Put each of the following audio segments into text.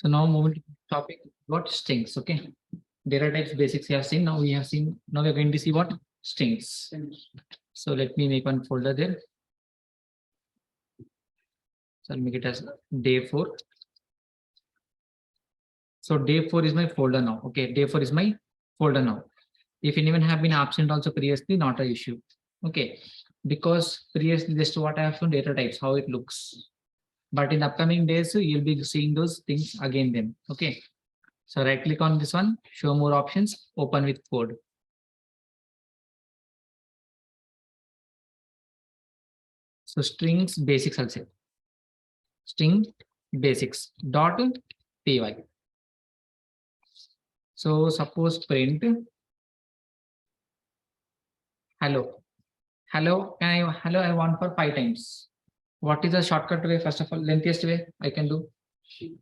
So now moving to topic what strings. Okay, data types basics we have seen. Now we have seen. Now we are going to see what strings. So let me make one folder there. So I'll make it as day 4. So day 4 is my folder now. Okay, day 4 is my folder now. If anyone have been absent also previously, not an issue. Okay, because previously just what I have shown data types, how it looks. But in upcoming days, you'll be seeing those things again then. Okay. So right click on this one, show more options, open with code. So strings basics, I'll say. String basics dot py. So suppose print hello. Hello, hello I want for 5 times. What is the shortcut way? First of all, lengthiest way I can do. Shift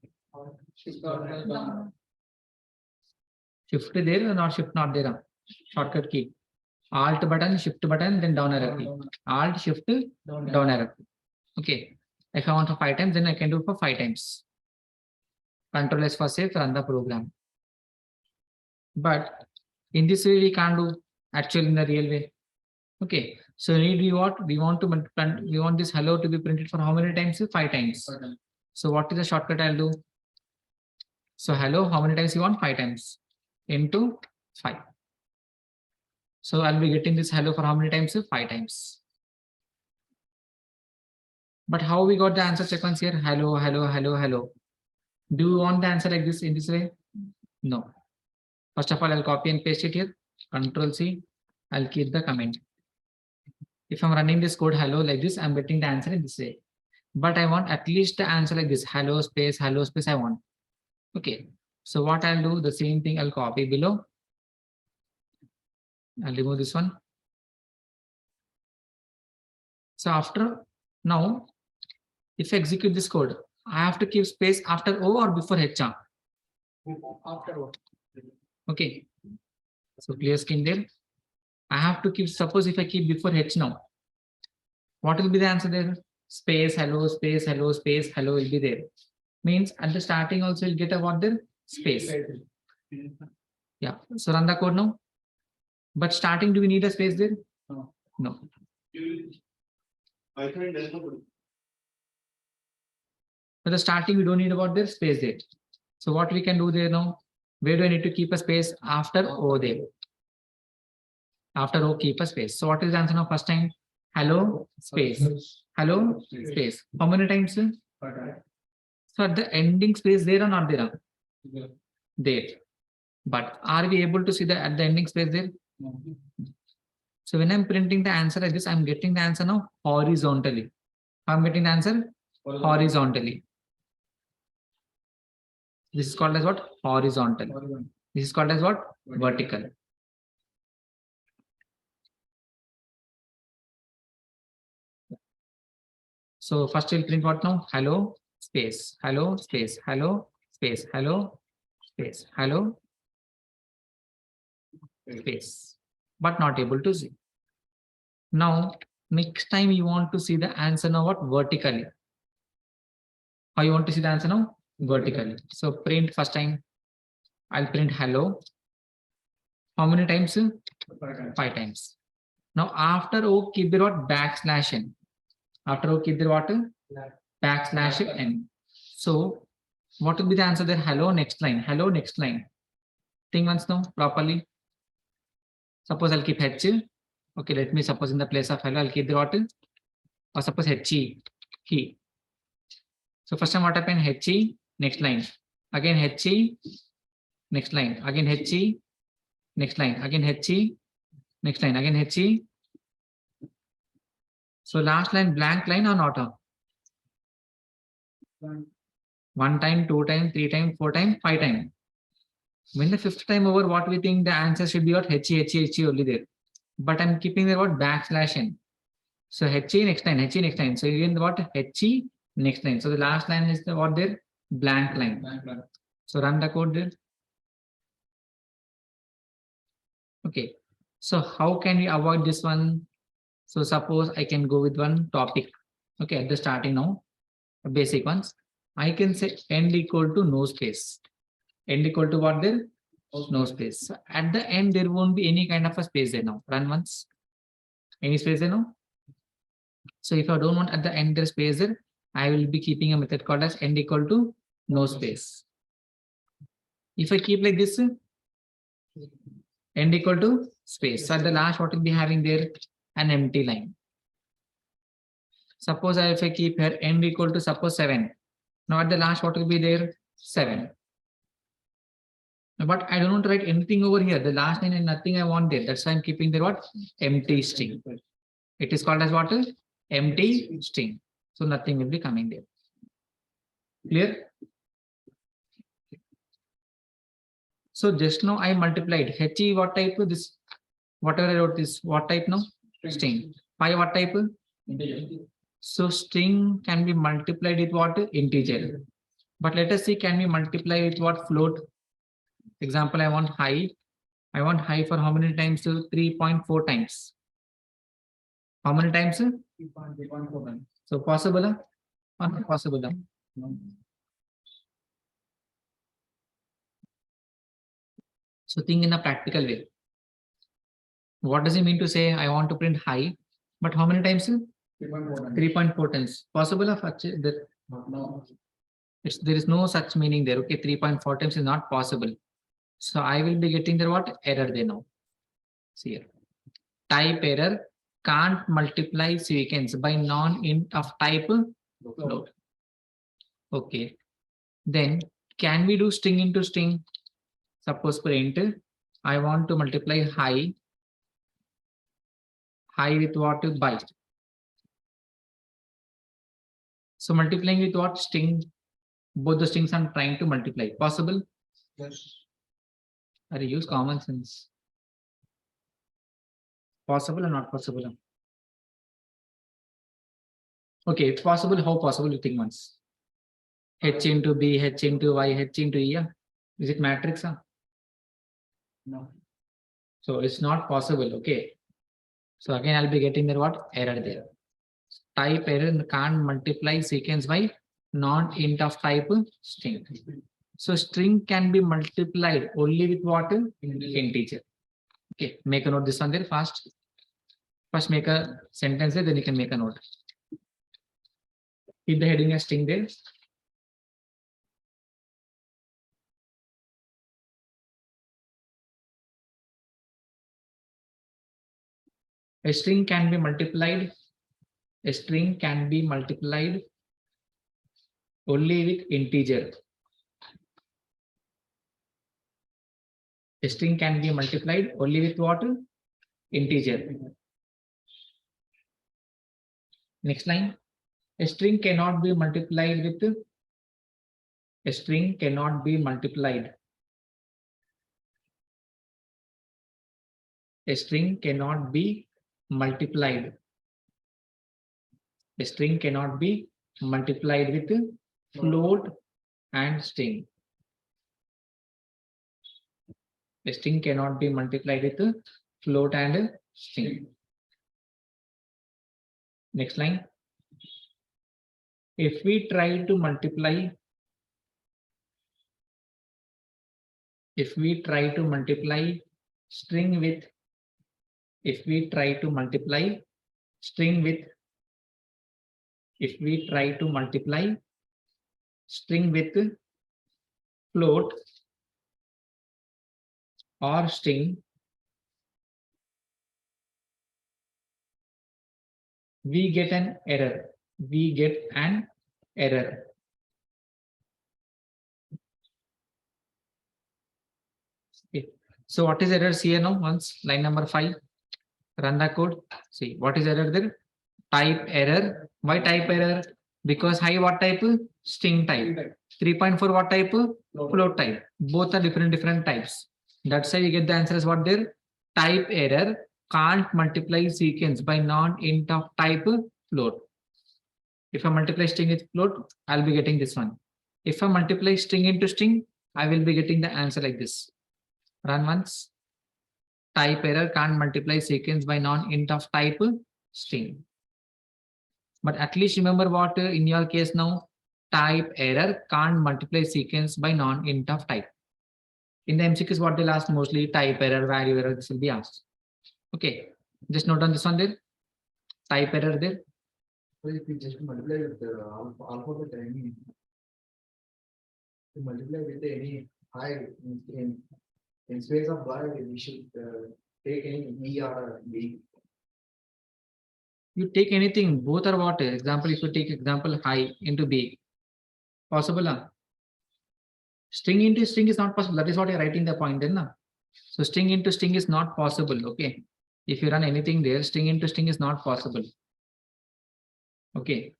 there or not shift not there. Shortcut key. Alt button, shift button, then down arrow key. Alt, shift, down arrow key. Okay. If I want for 5 times, then I can do for 5 times. Control S for save, run the program. But in this way, we can't do actually in the real way. Okay. So we want this hello to be printed for how many times? 5 times. So what is the shortcut I'll do? So hello, how many times you want? 5 times into 5. So I'll be getting this hello for how many times? 5 times. But how we got the answer sequence here? Hello, hello, hello, hello. Do you want the answer like this in this way? No. First of all, I'll copy and paste it here. Control C. I'll keep the comment. If I'm running this code hello like this, I'm getting the answer in this way. But I want at least the answer like this. Hello space I want. Okay. So what I'll do, the same thing I'll copy below. I'll remove this one. So after now, if I execute this code, I have to keep space after O or before H. After O. Okay. So clear skin there. I have to keep, suppose if I keep before H now, what will be the answer there? Space, hello, hello will be there. Means at the starting also you'll get a what there? Space. Yeah. So run the code now. But starting, do we need a space there? No. No. For the starting, we don't need about their space there. So what we can do there now? Where do I need to keep a space? After O there. After O, keep a space. So what is the answer now? First time, hello, space. Hello, space. How many times? So at the ending space there or not there? There. But are we able to see that at the ending space there? So when I'm printing the answer like this, I'm getting the answer now horizontally. I'm getting the answer horizontally. This is called as what? Horizontal. This is called as what? Vertical. So first we'll print what now? Hello, space, hello, space, hello, space, hello, space, hello, space, but not able to see. Now, next time you want to see the answer now what? Vertically. How you want to see the answer now? Vertically. So print first time, I'll print hello. How many times? 5 times. Now after O, keep the what? Backslash n. After O, keep the what? Backslash n. So what will be the answer there? Hello, next line. Hello, next line. Think once now properly. Suppose I'll keep H. Okay, let me suppose in the place of hello, I'll keep the what? Or suppose He. So first time what happened? He, next line. Again He, next line. Again He, next line. Again He, next line. Again He. So last line blank line or not? 1 time, 2 time, 3 time, 4 time, 5 time. When the 5th time over, what we think the answer should be what? He only there. But I'm keeping the what? Backslash n. So He next line, He next line. So again what? He next line. So the last line is the what there? Blank line. So run the code there. Okay. So how can we avoid this one? So suppose I can go with one topic. Okay, at the starting now, basic ones. I can say end equal to no space. End equal to what there? No space. So at the end, there won't be any kind of a space there now. Run once. Any space there now? So if I don't want at the end there space there, I will be keeping a method called as end equal to no space. If I keep like this, end equal to space. So at the last, what will be having there? An empty line. Suppose if I keep here end equal to suppose 7. Now at the last, what will be there? 7. But I don't want to write anything over here. The last line and nothing I want there. That's why I'm keeping there what? Empty string. It is called as what? Empty string. So nothing will be coming there. Clear? So just now I multiplied he what type? This whatever I wrote this what type now? String. Pi what type? Integer. So string can be multiplied with what? Integer. But let us see, can we multiply with what? Float. Example, I want high. I want high for how many times? 3.4 times. How many times? 3.4 times. So possible or not possible? No. So think in a practical way. What does it mean to say I want to print high, but how many times? 3.4 times. Possible of that? No. There is no such meaning there. Okay, 3.4 times is not possible. So I will be getting the what? Error there now. See here. Type error, can't multiply sequence by non-int of type float. Okay. Then can we do string into string? Suppose print, I want to multiply high with what? By. So multiplying with what? String. Both the strings I'm trying to multiply. Possible? Yes. I use common sense. Possible or not possible? Okay, it's possible. How possible you think once? H into B, H into Y, H into E. Is it matrix? No. So it's not possible. Okay. So again, I'll be getting there what? Error there. Type error, can't multiply sequence by non-int of type string. So string can be multiplied only with what? Integer. Okay, make a note this one there fast. First make a sentence there, then you can make a note. Keep the heading as string there. A string can be multiplied. A string can be multiplied only with integer. A string can be multiplied only with what? Integer. Next line. A string cannot be multiplied with. A string cannot be multiplied. A string cannot be multiplied. A string cannot be multiplied with float and string. A string cannot be multiplied with float and string. Next line. If we try to multiply, string with, if we try to multiply string with float or string, we get an error. Okay. So what is error here now? Once line number 5, run the code. See what is error there? Type error. Why type error? Because high what type? String type. 3.4 what type? Float type. Both are different types. That's why you get the answer is what there? Type error, can't multiply sequence by non-int of type float. If I multiply string with float, I'll be getting this one. If I multiply string into string, I will be getting the answer like this. Run once. Type error, can't multiply sequence by non-int of type string. But at least remember what in your case now, type error, can't multiply sequence by non-int of type. In the MCQs, what they'll ask mostly type error, value error, this will be asked. Okay, just note on this one there. Type error there. So if you just multiply with the alphabet, any to multiply with any high in space of y, we should take any E or B. You take anything, both are what? Example, if you take example high into B, possible? String into string is not possible. That is what you're writing the point then. So string into string is not possible. Okay. If you run anything there, string into string is not possible. Okay.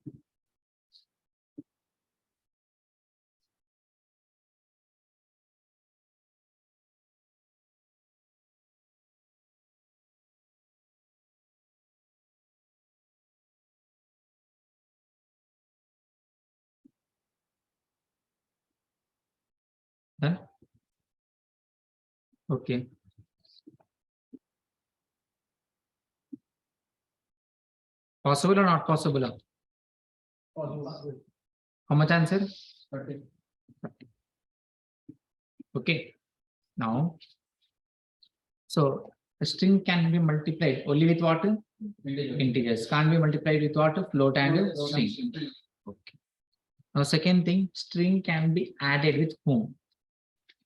Huh? Okay. Possible or not possible? Possible. How much answer? 30. Okay. Now, so a string can be multiplied only with what? Integers. Can't be multiplied with what? Float and string. Okay. Now, second thing, string can be added with whom?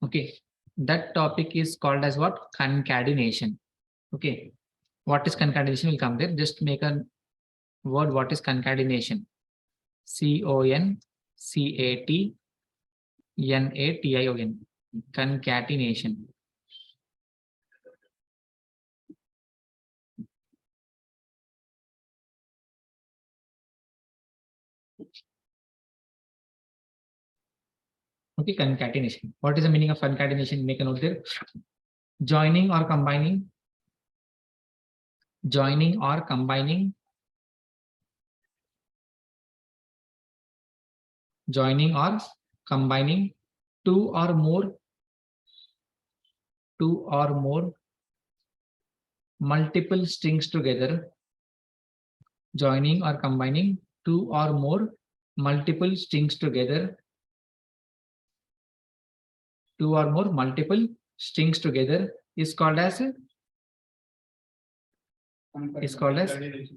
Okay. That topic is called as what? Concatenation. Okay. What is concatenation will come there. Just make a word. What is concatenation? CONCATNATION. Concatenation. Okay, concatenation. What is the meaning of concatenation? Make a note there. Joining or combining. Joining or combining. Joining or combining two or more multiple strings together. Joining or combining two or more multiple strings together. Two or more multiple strings together is called as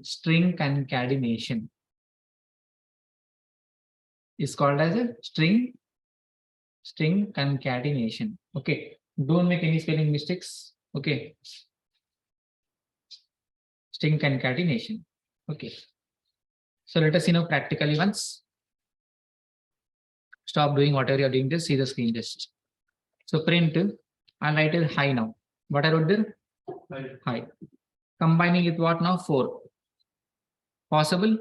string concatenation. Is called as a string concatenation. Okay, don't make any spelling mistakes. Okay, string concatenation. Okay, so let us see now practically once. Stop doing whatever you're doing, just see the screen just. So print, I'll write it high now. What I wrote there? High. Combining with what now? 4. Possible?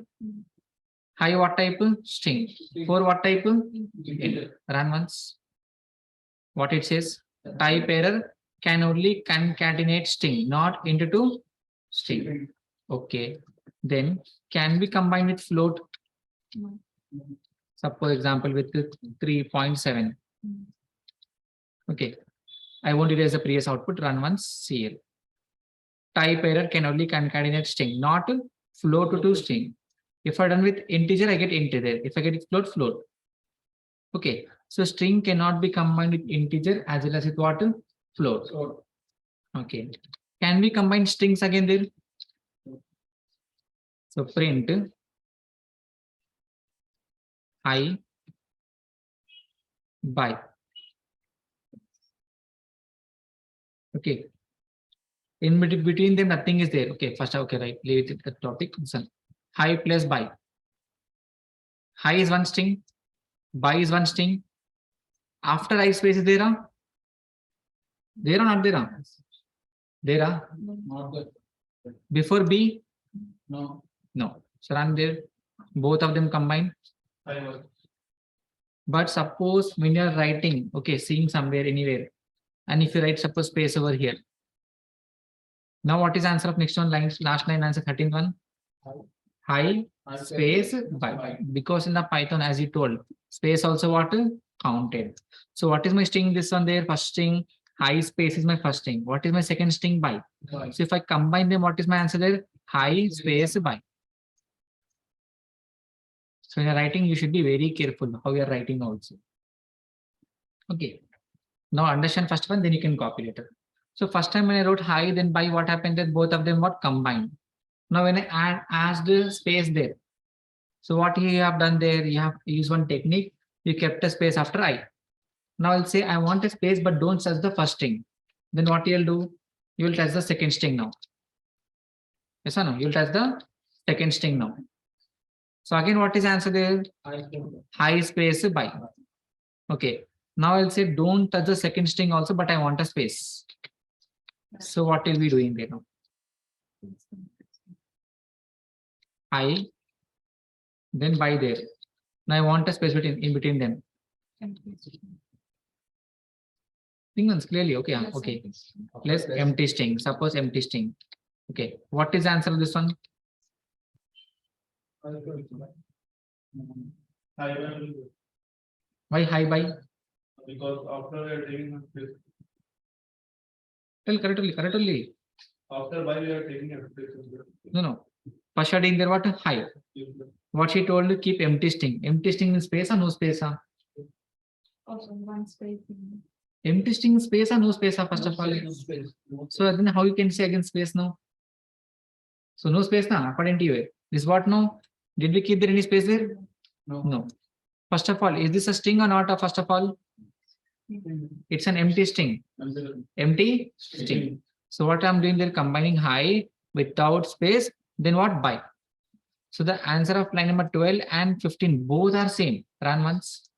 High what type? String. 4 what type? Int. Run once. What it says? Type error, can only concatenate string, not into string. Okay. Then can we combine with float? Suppose example with 3.7. Okay. I won't erase the previous output. Run once. See here. Type error can only concatenate string, not float to string. If I done with integer, I get integer. If I get float, float. Okay. So string cannot be combined with integer as well as with what? Float. Okay. Can we combine strings again there? So print I by. Okay. In between them, nothing is there. Okay. First, okay, right. Leave it at the topic. High plus by. High is one string. By is one string. After I space is there? There or not there? There? Not good. Before B? No. No. So run there. Both of them combined. But suppose when you're writing, okay, seeing somewhere, anywhere, and if you write suppose space over here. Now what is answer of next one? Last line answer 13th one? High space by. Because in the Python, as you told, space also what? Counted. So what is my string? This one there, first string, high space is my first string. What is my second string? By. So if I combine them, what is my answer there? High space by. So when you're writing, you should be very careful how you're writing also. Okay. Now understand first one, then you can copy later. So first time when I wrote hi, then by, what happened that both of them what combined. Now when I add the space there. So what you have done there, you have used one technique, you kept a space after I. Now I'll say I want a space, but don't touch the first string. Then what you'll do, you will touch the second string now. Yes or no? You'll touch the second string now. So again, what is answer there? Hi space by. Okay. Now I'll say don't touch the second string also, but I want a space. So what will be doing there now? I, then by there. Now I want a space in between them. Think once clearly. Okay. Okay. Let's empty string. Suppose empty string. Okay. What is the answer of this one? Why hi by? Because after we are taking a space, Tell correctly. after by we are taking a space. No. First you are doing there what? Hi. What she told you, keep empty string. Empty string in space or no space? Also one space. Empty string in space or no space? First of all. So then how you can say again space now? So no space now, according to you. This what now? Did we keep there any space there? No. First of all, is this a string or not? First of all, it's an empty string. Empty string. So what I'm doing there, combining hi without space, then what by? So the answer of line number 12 and 15, both are same. Run once.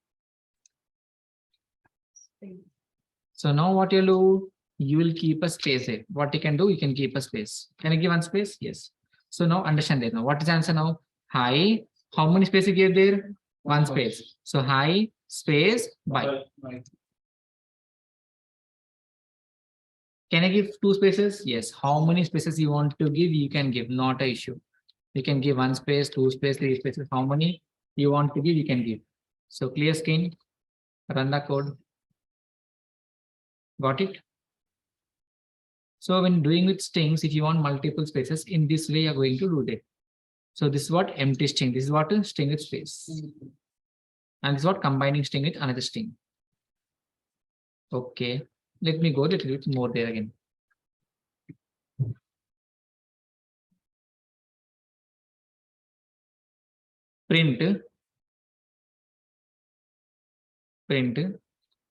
So now what you'll do, you will keep a space there. What you can do, you can keep a space. Can I give one space? Yes. So now understand that now. What is the answer now? Hi. How many space you gave there? One space. So hi space by. Can I give two spaces? Yes. How many spaces you want to give? You can give, not an issue. You can give one space, two space, three spaces. How many you want to give, you can give. So clear screen, run the code. Got it? So when doing with strings, if you want multiple spaces, in this way you're going to do that. So this is what empty string. This is what a string with space. And this is what combining string with another string. Okay. Let me go a little bit more there again. Print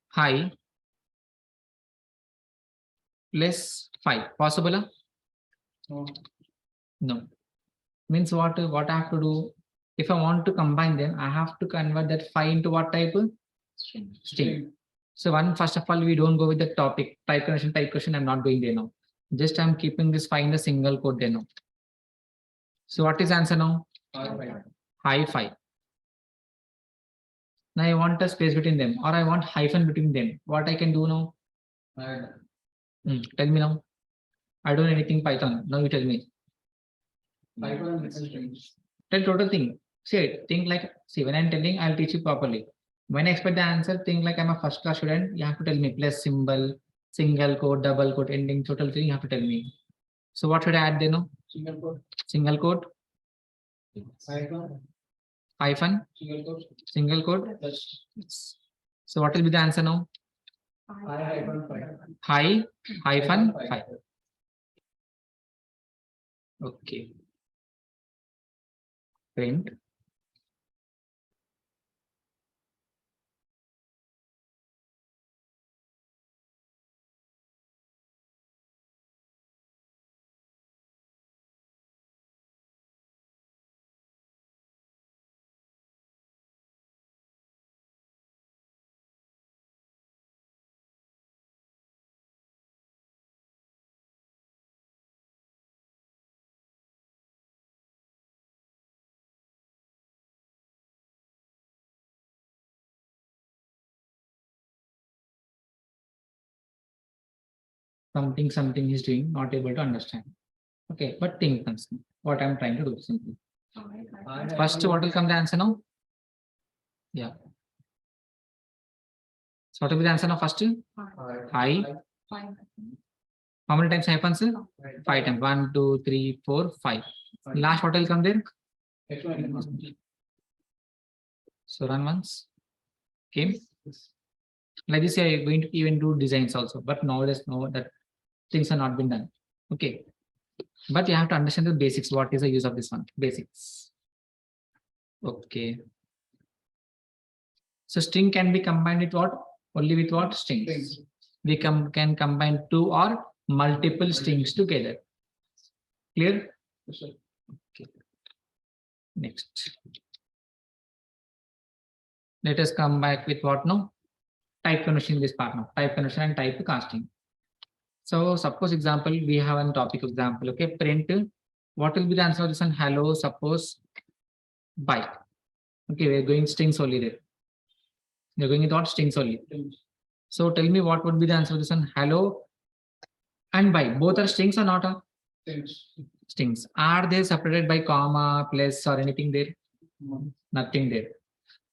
hi less 5. Possible? No. Means what I have to do? If I want to combine them, I have to convert that 5 into what type? String. So first of all, we don't go with the topic type conversion. I'm not going there now. Just I'm keeping this 5 in the single quote there now. So what is answer now? Hi 5. Now I want a space between them, or I want hyphen between them. What I can do now? Tell me now. I don't know anything Python. Now you tell me. Tell total thing. See, think like, see, when I'm telling, I'll teach you properly. When I expect the answer, think like I'm a first class student. You have to tell me plus symbol, single quote, double quote, ending, total thing. You have to tell me. So what should I add there now? Single quote. Hyphen. Single quote. So what will be the answer now? Hi hyphen 5. Okay. Print. Something is doing, not able to understand. Okay, but think what I'm trying to do simply. First, what will come the answer now? Yeah. So what will be the answer now first? Hi. How many times happens? 5 times. 1, 2, 3, 4, 5. Last what will come there? So run once. Okay. Like this, you are going to even do designs also, but nowadays know that things are not been done. Okay. But you have to understand the basics. What is the use of this one? Basics. Okay. So string can be combined with what? Only with what? Strings. Strings. We can combine two or multiple strings together. Clear? Yes, sir. Okay. Next. Let us come back with what now? Type conversion in this part now. Type conversion and type casting. So suppose example, we have a topic example. Okay, print. What will be the answer of this one? Hello, suppose by. Okay, we're going strings only there. We're going with what? Strings only. So tell me what would be the answer of this one? Hello and by. Both are strings or not? Strings. Strings. Are they separated by comma, plus or anything there? Nothing there.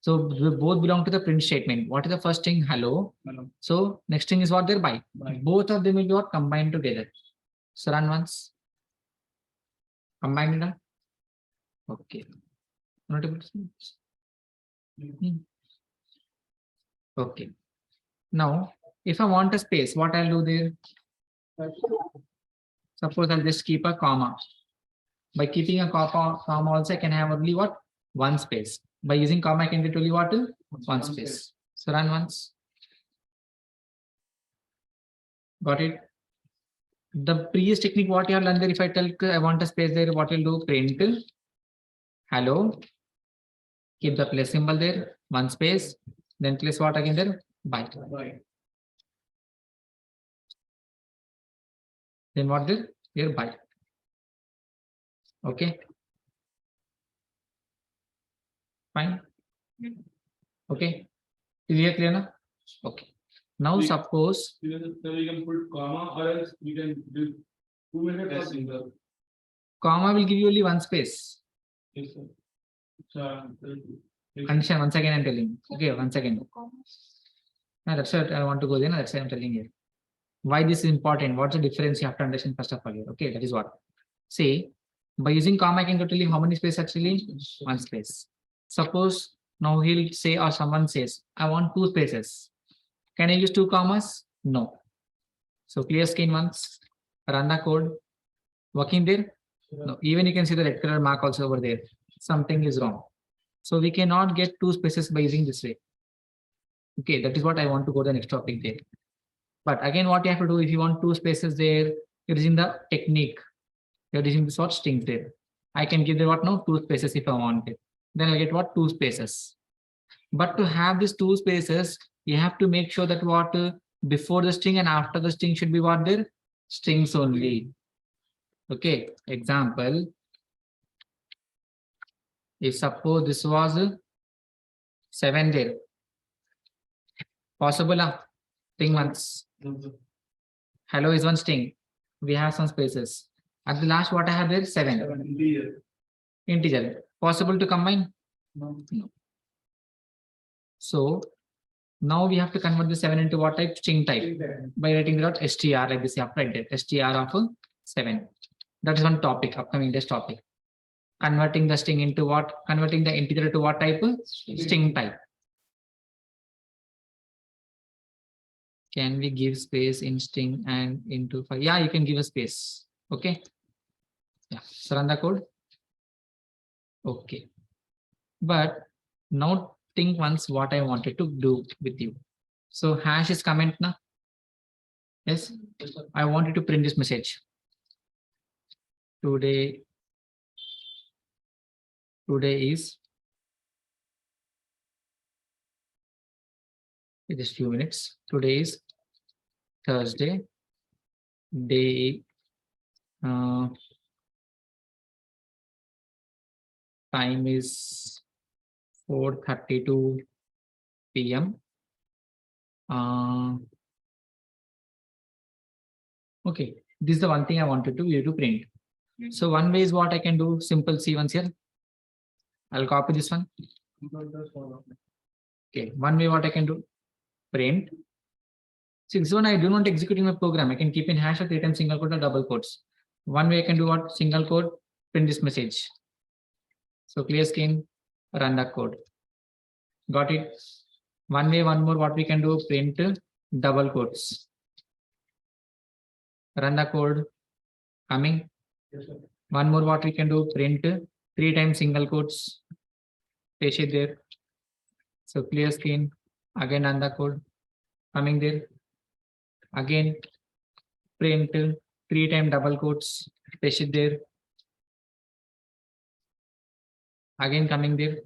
So they both belong to the print statement. What is the first thing? Hello. Hello. So next thing is what? There by. By. Both of them will be what? Combined together. So run once. Combined done. Okay. Not able to see. Okay. Now, if I want a space, what I'll do there? Suppose I'll just keep a comma. By keeping a comma also, I can have only what? One space. By using comma, I can get only what? One space. So run once. Got it? The previous technique, what you have learned there, if I tell I want a space there, what will do? Print hello. Keep the plus symbol there, one space. Then place what again there? By. By. Then what there? Here by. Okay. Fine. Okay. Is it clear now? Okay. Now We- suppose So we can put comma or else we can do 2 minutes or single. comma will give you only one space. Yes, sir. So, Understand? Once again, I'm telling. Okay, once again. Now that's what I want to go there. That's why I'm telling you. Why this is important? What's the difference? You have to understand first of all here. Okay, that is what. Say by using comma, I can go tell you how many space actually? One space. Suppose now he'll say or someone says, I want two spaces. Can I use two commas? No. So clear skin once, run the code, working there. No, even you can see the red color mark also over there. Something is wrong. So we cannot get two spaces by using this way. Okay, that is what I want to go to the next topic there. But again, what you have to do if you want two spaces there, you're using the technique. You're using the sort strings there. I can give the what now? Two spaces if I want it. Then I get what? Two spaces. But to have these two spaces, you have to make sure that what before the string and after the string should be what there? Strings only. Okay, example. If suppose this was 7 there. Possible? String once. Hello is one string. We have some spaces. At the last, what I have there? 7. Integer. Possible to combine? No. So now we have to convert the 7 into what type? String type. By writing the dot str like this. You have to write that str of 7. That is one topic, upcoming this topic. Converting the string into what? Converting the integer to what type? String type. Can we give space in string and into 5? Yeah, you can give a space. Okay. Yeah. So run the code. Okay. But now think once what I wanted to do with you. So hash is comment now. Yes. I wanted to print this message. Today is just few minutes. Today is Thursday. Day time is 4:32 p.m. Okay, this is the one thing I wanted to you to print. So one way is what I can do. Simple C once here. I'll copy this one. Okay, one way what I can do. Print. See, this one I do not execute in my program. I can keep in hash or 3 times single quote or double quotes. One way I can do what? Single quote, print this message. So clear skin, run the code. Got it? One way, one more, what we can do, print double quotes. Run the code, coming. Yes, sir. One more, what we can do, print 3 times single quotes, paste it there. So clear screen, again run the code, coming there. Again, print 3 times double quotes, paste it there. Again coming there.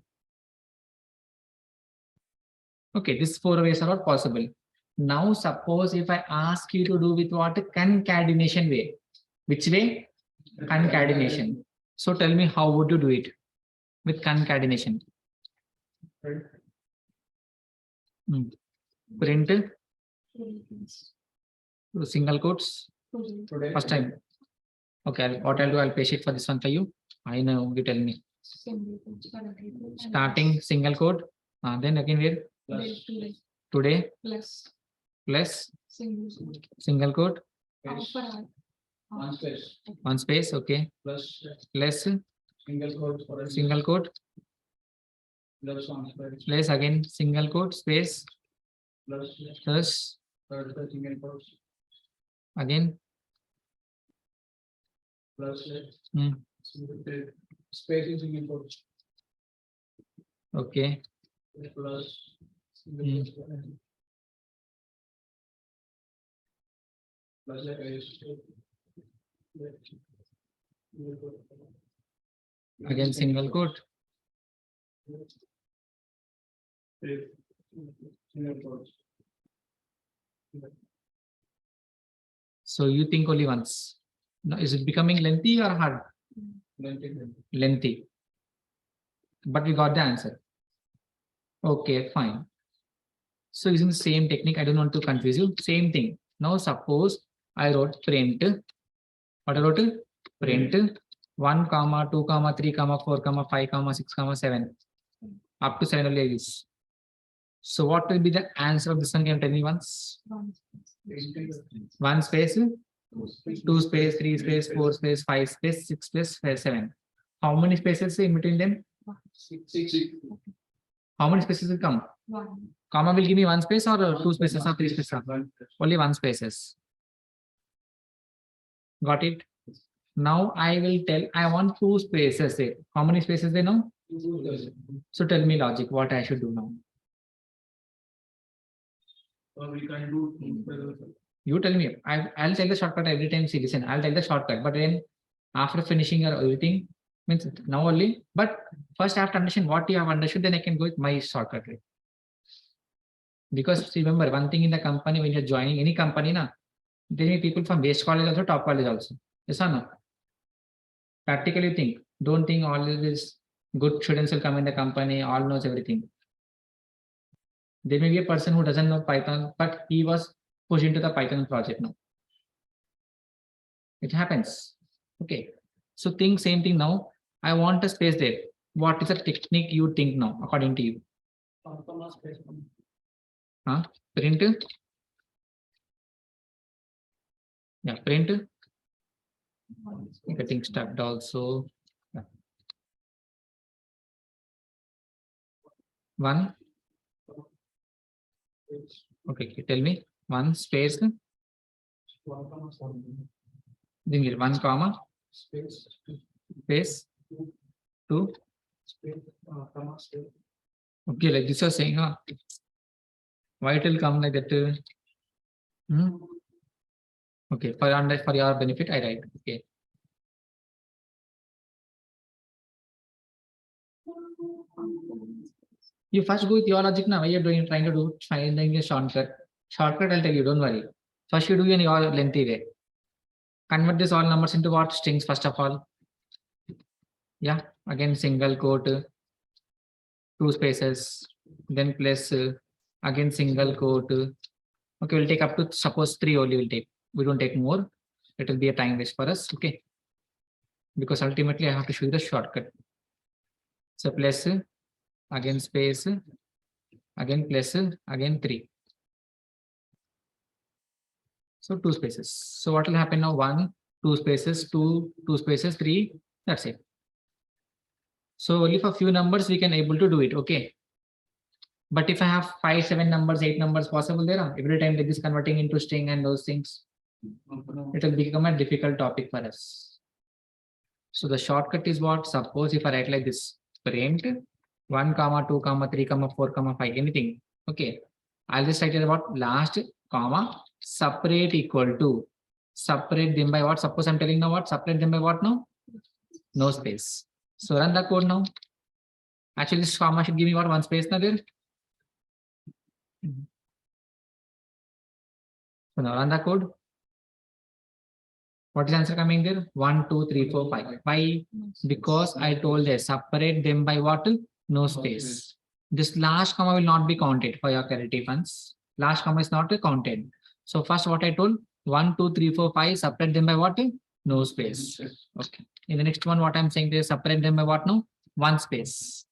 Okay, these 4 ways are not possible. Now suppose if I ask you to do with what? Concatenation way. Which way? Concatenation. So tell me, how would you do it with concatenation? Print single quotes Today. first time. Okay, what I'll do, I'll paste it for this one for you. I know, you tell me. Starting single quote, then again here today Plus plus single. single quote, One space one space, okay, plus plus single quote for a single quote, plus one space plus again single quote, space, plus plus third single quotes again plus hmm, space in single quotes okay, plus Hmm. plus again single quote, single quotes. so you think only once. Now, is it becoming lengthy or hard? Lengthy. But we got the answer. Okay, fine. So using the same technique, I don't want to confuse you. Same thing. Now suppose I wrote print. What I wrote? Print 1, 2, 3, 4, 5, 6, 7. Up to 7 only this. So what will be the answer of this one? Can you tell me once? 1 space, 2 space, 3 space, 4 space, 5 space, 6 space, 7. How many spaces in between them? Six. How many spaces will come? One. Comma will give me 1 space or 2 spaces or 3 spaces? Only 1 spaces. Got it? Now I will tell, I want 2 spaces there. How many spaces they know? So tell me logic, what I should do now. Or we can do. You tell me. I'll tell the shortcut every time. See, listen, I'll tell the shortcut, but then after finishing your everything, means now only. But first I have to understand what you have understood, then I can go with my shortcut way. Because remember, one thing in the company, when you're joining any company, na, there may be people from base college also, top college also. Yes or no? Practically think. Don't think all these good students will come in the company, all knows everything. There may be a person who doesn't know Python, but he was pushed into the Python project now. It happens. Okay. So think same thing now. I want a space there. What is the technique you think now, according to you? Huh? Print. Yeah, print. Getting stuck also. Yeah. 1. Okay, tell me. 1 space. Then here 1 comma Space. space 2. Okay, like this was saying, huh? Why it will come like that? Okay, for your benefit, I write. Okay. You first go with your logic now. Why you're doing trying to do finding a shortcut. Shortcut, I'll tell you, don't worry. First you do in your lengthy way. Convert this all numbers into what? Strings first of all. Yeah, again single quote, 2 spaces, then plus again single quote. Okay, we'll take up to suppose 3 only will take. We don't take more. It will be a time waste for us. Okay. Because ultimately I have to show you the shortcut. So plus again space, again plus, again 3. So 2 spaces. So what will happen now? 1, 2 spaces, 2 spaces, 3. That's it. So only for few numbers we can able to do it. Okay. But if I have 5, 7 numbers, 8 numbers possible there, every time like this converting into string and those things, it will become a difficult topic for us. So the shortcut is what? Suppose if I write like this, print 1, comma 2, comma 3, comma 4, comma 5, anything. Okay. I'll just write it about last, comma, separate equal to, separate them by what? Suppose I'm telling now what? Separate them by what now? No space. So run the code now. Actually, this comma should give me what? One space now there. So now run the code. What is answer coming there? 1, 2, 3, 4, 5. Why? Because I told this separate them by what? No space. This last comma will not be counted for your clarity funds. Last comma is not counted. So first what I told 1, 2, 3, 4, 5 separate them by what? No space. Okay. In the next one, what I'm saying there, separate them by what now? One space.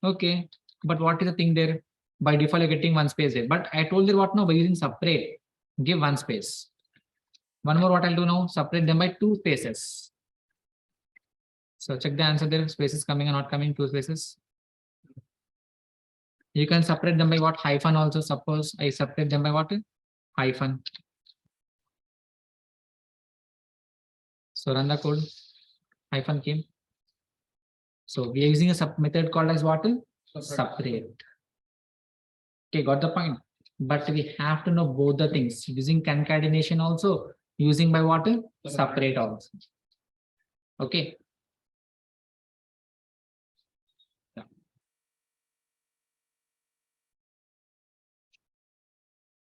Okay. But what is the thing there? By default, you're getting one space there. But I told you what now? By using separate, give one space. One more, what I'll do now? Separate them by two spaces. So check the answer there. Spaces coming or not coming, two spaces. You can separate them by what? Hyphen also. Suppose I separate them by what? Hyphen. So run the code. Hyphen came. So we are using a sub method called as what? Separate. Okay, got the point. But we have to know both the things. Using concatenation also. Using by what? Separate also. Okay. Yeah.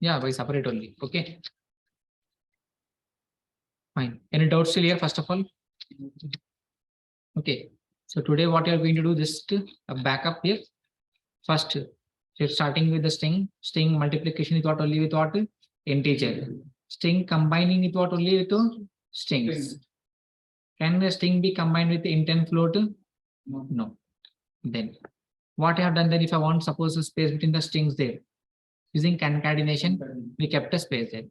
Yeah, by separate only. Okay. Fine. Any doubts still here, first of all? Okay. So today what you are going to do, just a backup here. First, you're starting with the string. String multiplication with what? Only with what? Integer. String combining with what? Only with strings. Can the string be combined with int and float? No. Then what I have done then, if I want suppose a space between the strings there, using concatenation, we kept a space there.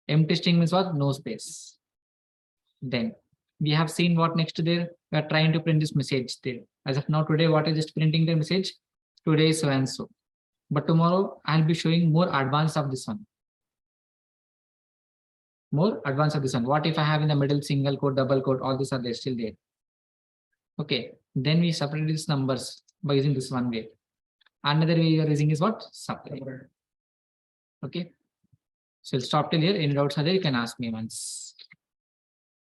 Empty string means what? No space. Then we have seen what next there. We are trying to print this message there. As of now, today, what is just printing the message? Today is so and so. But tomorrow I'll be showing more advanced of this one. More advanced of this one. What if I have in the middle single quote, double quote, all these are there still there. Okay. Then we separate these numbers by using this one way. Another way you are using is what? Separate. Okay. So we'll stop till here. Any doubts are there? You can ask me once.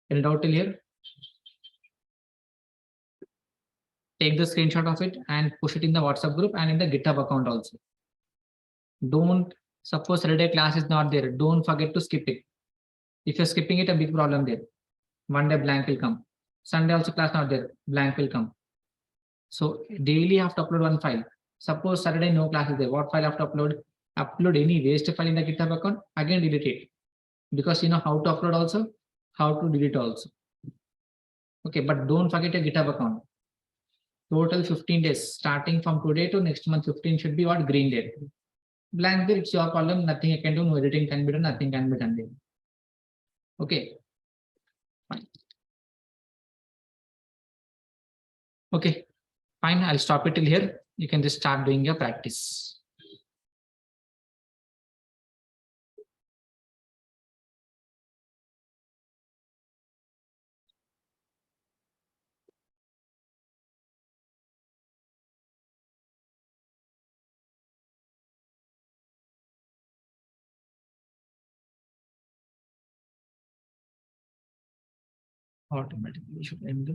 Any doubt till here? Take the screenshot of it and push it in the WhatsApp group and in the GitHub account also. Don't, suppose Saturday class is not there. Don't forget to skip it. If you're skipping it, a big problem there. One day blank will come. Sunday also class not there. Blank will come. So daily you have to upload one file. Suppose Saturday no class is there. What file I have to upload? Upload any waste file in the GitHub account. Again delete it. Because you know how to upload also, how to delete also. Okay, but don't forget your GitHub account. Total 15 days. Starting from today to next month 15 should be what? Green day. Blank there, it's your problem. Nothing I can do. No editing can be done. Nothing can be done there. Okay. Fine. Okay. Fine. I'll stop it till here. You can just start doing your practice. Automatically should end.